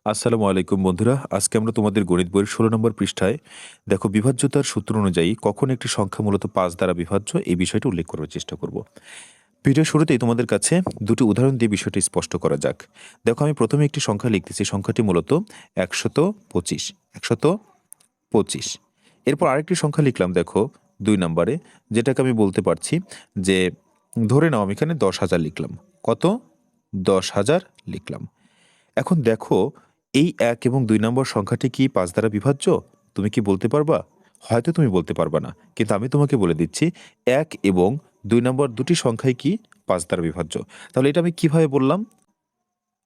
আসসালামু আলাইকুম বন্ধুরা, আজকে আমরা তোমাদের গণিত বইয়ের ১৬ নম্বর পৃষ্ঠায় দেখো বিভাজ্যতার সূত্র অনুযায়ী কখন একটি সংখ্যা মূলত ৫ দ্বারা বিভাজ্য এই বিষয়টি উল্লেখ করার চেষ্টা করব। ভিডিও শুরুতেই তোমাদের কাছে দুটি উদাহরণ দিয়ে বিষয়টি স্পষ্ট করা যাক। দেখো আমি প্রথমে একটি সংখ্যা লিখতেছি, সংখ্যাটি মূলত ১২৫ ১২৫। এরপর আরেকটি সংখ্যা লিখলাম দেখো ২ নম্বরে, যেটাকে আমি বলতে পারছি যে ধরে নাও আমি এখানে ১০,০০০ লিখলাম। কত? ১০,০০০ লিখলাম। এখন দেখো এই ১ এবং ২ নম্বর সংখ্যাটি কি ৫ দ্বারা বিভাজ্য? তুমি কি বলতে পারবা? হয়তো তুমি বলতে পারবা না। কিন্তু আমি তোমাকে বলে দিচ্ছি ১ এবং ২ নম্বর দুটি সংখ্যাই কি ৫ দ্বারা বিভাজ্য। তাহলে এটা আমি কিভাবে বললাম?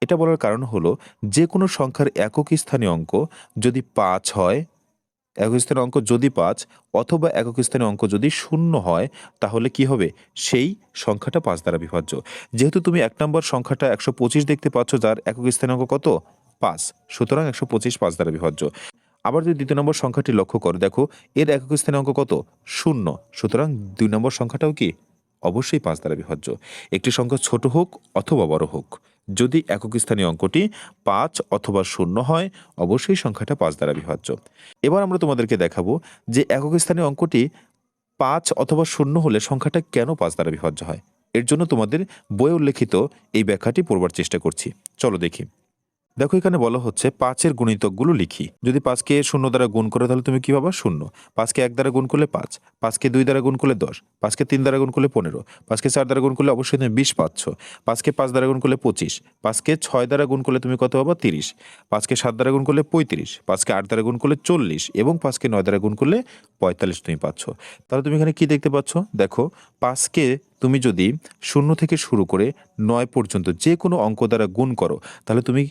এটা বলার কারণ হলো যে কোনো সংখ্যার একক স্থানীয় অঙ্ক যদি ৫ হয়, একক স্থানীয় অঙ্ক যদি ৫ অথবা একক স্থানীয় অঙ্ক যদি ০ হয়, তাহলে কি হবে? সেই সংখ্যাটা ৫ দ্বারা বিভাজ্য। যেহেতু তুমি ১ নম্বর সংখ্যাটা ১২৫ দেখতে পাচ্ছ, যার একক স্থানীয় অঙ্ক কত? ৫। সুতরাং ১২৫ ৫ দ্বারা বিভাজ্য। আবার যদি ২য় নম্বর সংখ্যাটি লক্ষ্য করো, দেখো এর একক স্থানীয় অঙ্ক কত? ০। সুতরাং ২ নম্বর সংখ্যাটাও কি? অবশ্যই ৫ দ্বারা বিভাজ্য। একটি সংখ্যা ছোট হোক অথবা বড় হোক, যদি একক স্থানীয় অঙ্কটি ৫ অথবা ০ হয়, অবশ্যই সংখ্যাটা ৫ দ্বারা বিভাজ্য। এবার আমরা তোমাদেরকে দেখাবো যে একক স্থানীয় অঙ্কটি ৫ অথবা ০ হলে সংখ্যাটা কেন ৫ দ্বারা বিভাজ্য হয়। এর জন্য তোমাদের বইয়ে উল্লেখিত এই ব্যাখ্যাটি পড়বার চেষ্টা করছি। চলো দেখি। দেখো এখানে বলা হচ্ছে ৫-এর গুণিতকগুলো লিখি। যদি ৫কে ০ দ্বারা গুণ করো তাহলে তুমি কি পাবা? ০। ৫কে ১ দ্বারা গুণ করলে ৫, ৫কে ২ দ্বারা গুণ করলে ১০, ৫কে ৩ দ্বারা গুণ করলে ১৫, ৫কে ৪ দ্বারা গুণ করলে অবশ্যই তুমি ২০ পাচ্ছ, ৫কে ৫ দ্বারা গুণ করলে ২৫, ৫কে ৬ দ্বারা গুণ করলে তুমি কত পাবা? ৩০, ৫কে ৭ দ্বারা গুণ করলে ৩৫, ৫কে ৮ দ্বারা গুণ করলে ৪০ এবং ৫কে ৯ দ্বারা গুণ করলে ৪৫ তুমি পাচ্ছ। তাহলে তুমি এখানে কি দেখতে পাচ্ছ? দেখো ৫কে তুমি যদি ০ থেকে শুরু করে ৯ পর্যন্ত যে কোনো অঙ্ক দ্বারা গুণ করো, তাহলে তুমি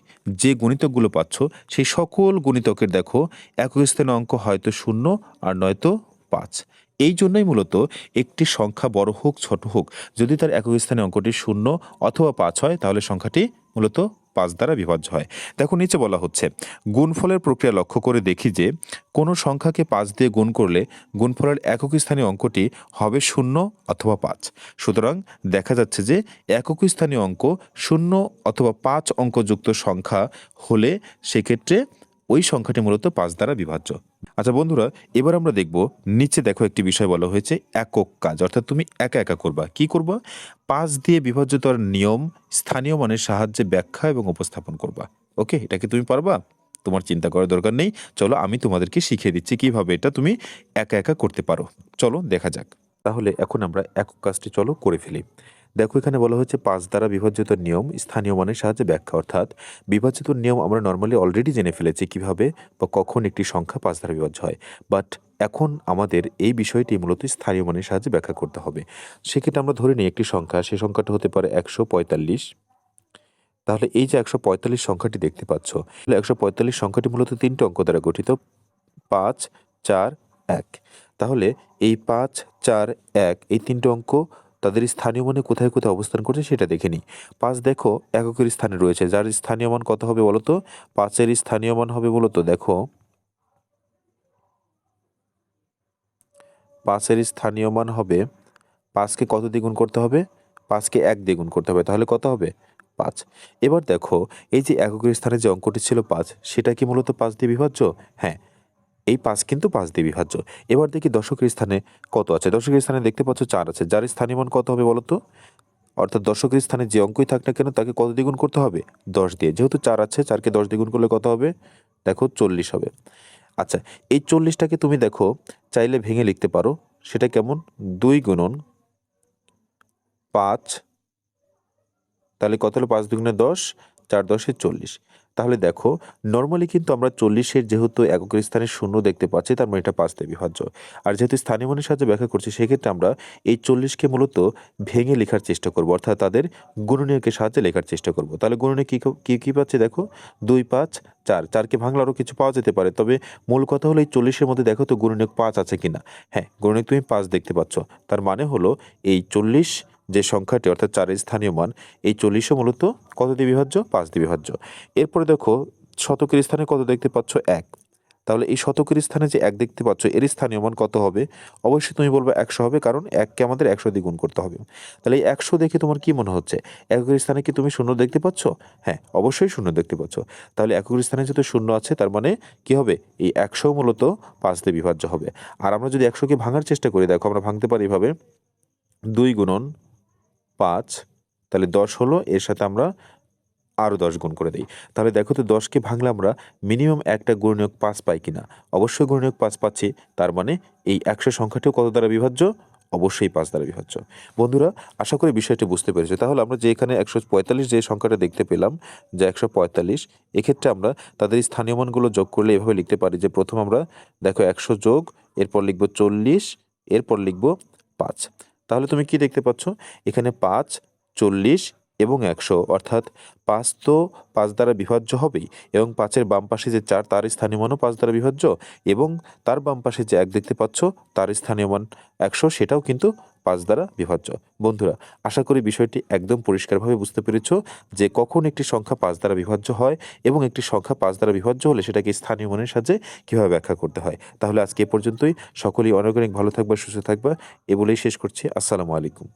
যে গুণিতকগুলো পাচ্ছ সেই সকল গুণিতকের দেখো একক স্থানীয় অঙ্ক হয়তো ০ আর নয়তো ৫। এই জন্যই মূলত একটি সংখ্যা বড় হোক ছোট হোক, যদি তার একক স্থানীয় অঙ্কটি ০ অথবা ৫ হয়, তাহলে সংখ্যাটি মূলত ৫ দ্বারা বিভাজ্য হয়। দেখো নিচে বলা হচ্ছে গুণফলের প্রক্রিয়া লক্ষ্য করে দেখি যে কোনো সংখ্যাকে ৫ দিয়ে গুণ করলে গুণফলের একক স্থানীয় অঙ্কটি হবে ০ অথবা ৫। সুতরাং দেখা যাচ্ছে যে একক স্থানীয় অঙ্ক ০ অথবা ৫ অঙ্কযুক্ত সংখ্যা হলে সেক্ষেত্রে ওই সংখ্যাটি মূলত ৫ দ্বারা বিভাজ্য। আচ্ছা বন্ধুরা, এবার আমরা দেখব নিচে দেখো একটি বিষয় বলা হয়েছে একক কাজ, অর্থাৎ তুমি একা একা করবা। কি করবা? ৫ দিয়ে বিভাজ্যতার নিয়ম স্থানীয় মানের সাহায্যে ব্যাখ্যা এবং উপস্থাপন করবা। ওকে, এটাকে তুমি পারবা? তোমার চিন্তা করার দরকার নেই। চলো আমি তোমাদেরকে শিখিয়ে দিচ্ছি কিভাবে এটা তুমি একা একা করতে পারো। চলো দেখা যাক। তাহলে এখন আমরা একক কাজটি চলো করে ফেলি। দেখো এখানে বলা হয়েছে ৫ দ্বারা বিভাজ্যতার নিয়ম স্থানীয় মানের সাহায্যে ব্যাখ্যা, অর্থাৎ বিভাজ্যতার নিয়ম আমরা নর্মালি অলরেডি জেনে ফেলেছি কিভাবে বা কখন একটি সংখ্যা ৫ দ্বারা বিভাজ্য হয়। বাট এখন আমাদের এই বিষয়টি মূলত স্থানীয় মানের সাহায্যে ব্যাখ্যা করতে হবে। সেক্ষেত্রে আমরা ধরে নিই একটি সংখ্যা, সেই সংখ্যাটা হতে পারে ১৪৫। তাহলে এই যে ১৪৫ সংখ্যাটি দেখতে পাচ্ছ, ১৪৫ সংখ্যাটি মূলত ৩টি অঙ্ক দ্বারা গঠিত, ৫, ৪, ১। তাহলে এই ৫, ৪, ১ এই ৩টি অঙ্ক তাদের স্থানীয় মানে কোথায় কোথায় অবস্থান করছে সেটা দেখে নিই। ৫ দেখো এককের স্থানে রয়েছে, যার স্থানীয় মান কত হবে বলো তো? ৫-এর স্থানীয় মান হবে মূলত দেখো ৫-এর স্থানীয় মান হবে, ৫কে কত দিয়ে গুণ করতে হবে? ৫কে ১ দিয়ে গুণ করতে হবে, তাহলে কত হবে? ৫। এবার দেখো এই যে এককের স্থানে যে অঙ্কটি ছিল ৫, সেটা কি মূলত ৫ দিয়ে বিভাজ্য? হ্যাঁ, এই ৫ কিন্তু ৫ দিয়ে বিভাজ্য। এবার দেখি দশকের স্থানে কত আছে। দশকের স্থানে দেখতে পাচ্ছ ৪ আছে, যার স্থানীয় মান কত হবে বলো তো? অর্থাৎ দশকের স্থানে যে অঙ্কই থাক না কেন তাকে কত দিয়ে গুণ করতে হবে? ১০ দিয়ে। যেহেতু ৪ আছে, ৪কে ১০ দিয়ে গুণ করলে কত হবে? দেখো ৪০ হবে। আচ্ছা, এই ৪০টাকে তুমি দেখো চাইলে ভেঙে লিখতে পারো। সেটা কেমন? ২ গুণন ৫, তাহলে কত হলো? ৫ দুগুণে ১০, ৪ ১০ ৪০। তাহলে দেখো নরমালি কিন্তু আমরা ৪০-এর যেহেতু এককের স্থানে ০ দেখতে পাচ্ছি, তার মানে এটা ৫ দিয়ে বিভাজ্য। আর যেহেতু স্থানীয় মানের সাহায্যে ব্যাখ্যা করছি, সেক্ষেত্রে আমরা এই ৪০কে মূলত ভেঙে লেখার চেষ্টা করব, অর্থাৎ তাদের গুণনীয়কের সাহায্যে লেখার চেষ্টা করব। তাহলে গুণনীয়ক কি পাচ্ছি দেখো? ২, ৫, ৪। ৪কে ভাঙলে আরও কিছু পাওয়া যেতে পারে, তবে মূল কথা হলো এই ৪০-এর মধ্যে দেখো তো গুণনীয়ক ৫ আছে কিনা। হ্যাঁ, গুণনীয়ক তুমি ৫ দেখতে পাচ্ছ। তার মানে হলো এই ৪০ যে সংখ্যাটি, অর্থাৎ ৪-এর স্থানীয় মান, এই ৪০ও মূলত কত দিয়ে বিভাজ্য? ৫ দিয়ে বিভাজ্য। এরপরে দেখো শতকের স্থানে কত দেখতে পাচ্ছ? ১। তাহলে এই শতকের স্থানে যে 1 দেখতে পাচ্ছ এর স্থানীয় মান কত হবে? অবশ্যই তুমি বলবে 100 হবে, কারণ 1কে আমাদের 100 দিয়ে গুণ করতে হবে। তাহলে এই 100 দেখে তোমার কি মনে হচ্ছে? এককের স্থানে কি তুমি শূন্য দেখতে পাচ্ছ? হ্যাঁ, অবশ্যই শূন্য দেখতে পাচ্ছ। তাহলে এককের স্থানে যেহেতু শূন্য আছে, তার মানে কি হবে? এই 100 মূলত 5 দিয়ে বিভাজ্য হবে। আর আমরা যদি 100কে ভাঙার চেষ্টা করি, দেখো আমরা ভাঙতে পারি এভাবে, 2 গুণন 5, তাহলে 10 হলো, এর সাথে আমরা আরও 10 গুণ করে দেই। তাহলে দেখো তো 10কে ভাঙলে আমরা মিনিমাম একটা গুণনীয়ক 5 পাই কিনা? অবশ্যই গুণনীয়ক 5 পাচ্ছি। তার মানে এই 100 সংখ্যাটিও কত দ্বারা বিভাজ্য? অবশ্যই 5 দ্বারা বিভাজ্য। বন্ধুরা, আশা করি বিষয়টি বুঝতে পেরেছো। তাহলে আমরা যে এখানে 145 যে সংখ্যাটা দেখতে পেলাম, যে 145, এক্ষেত্রে আমরা তাদের স্থানীয় মানগুলো যোগ করলে এভাবে লিখতে পারি যে প্রথম আমরা দেখো 100 যোগ, এরপর লিখব 40, এরপর লিখব 5। তাহলে তুমি কি দেখতে পাচ্ছ? এখানে 5, 40 এবং 100, অর্থাৎ 5 তো 5 দ্বারা বিভাজ্য হবেই, এবং 5-এর বাম পাশে যে 4 তার স্থানীয় মানও 5 দ্বারা বিভাজ্য, এবং তার বাম পাশে যে 1 দেখতে পাচ্ছ তার স্থানীয় মান 100, সেটাও কিন্তু 5 দ্বারা বিভাজ্য। বন্ধুরা, আশা করি বিষয়টি একদম পরিষ্কারভাবে বুঝতে পেরেছো যে কখন একটি সংখ্যা 5 দ্বারা বিভাজ্য হয় এবং একটি সংখ্যা 5 দ্বারা বিভাজ্য হলে সেটাকে স্থানীয় মানের সাহায্যে কীভাবে ব্যাখ্যা করতে হয়। তাহলে আজকে এ পর্যন্তই। সকলেই অনেক অনেক ভালো থাকবা, সুস্থ থাকবা, এ বলেই শেষ করছি। আসসালামু আলাইকুম।